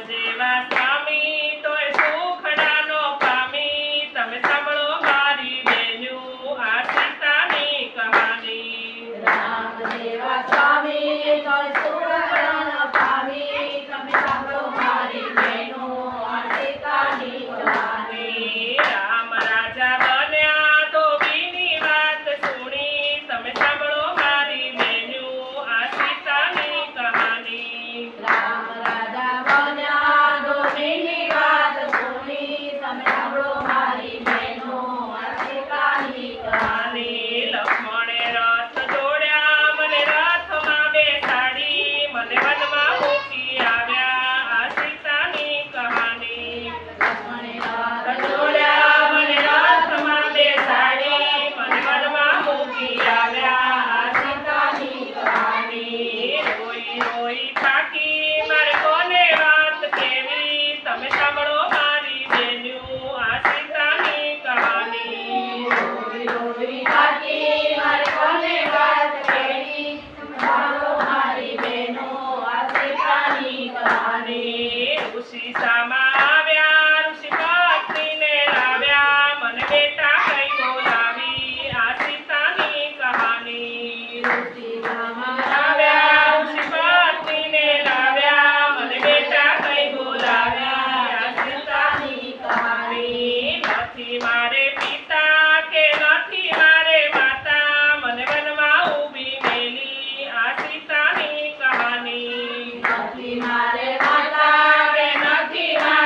જેવા સ્વામી તોય સુખડા નો પામી તમે સાંભળો મારી બેન્યું આ સીતાની કહાની રામ જેવા સ્વામી તોય સુખડા ન પામી તમે સાંભળો મારી બહેનો આ સીતાની કહાની રામ રાજા બન્યા તો બીની વાત સુણી તમે સાંભળો મારી બેન્યું આ સીતાની કહાની રામ રાજા બન્યા ધોબીની વાત સુણી તમે સાંભળો મારી બહેનો આ સીતાની કહાની લક્ષ્મણે રથ જોડ્યા મને રથમાં બેસાડી મને વનમાં મૂકી આવ્યા આ સીતાની કહાની લક્ષ્મણે રથ જોડ્યા મને રથમાં બેસાડી મને વનમાં મૂકી આવ્યા આ સીતાની કહાની રોઈ રોઈ થાકી મારે કોને વાત કેવી તમે સાંભળો મારી બેન્યું આ સીતાની કહાની રોઈ રોઈ થાકી મારે કોને વાત કહેવી સાંભળો મારી બહેનો આ સીતાની કહાની ઋષિ સામા આવ્યા ઋષિ પત્નીને લાવ્યા મને બેટા કઈ બોલાવી આ સીતાની કહાની ઋષિ રામા આવ્યા ઋષિ પત્નીને લાવ્યા મને બેટા કઈ બોલાવ્યા આ સીતાની કહાની નથી મારે પિતા કે નથી મારે માતા મને વનમાં ઊભી મેલી આ સીતાની કહાની નથી મારે માતા કે નથી મારે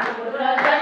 પુત્ર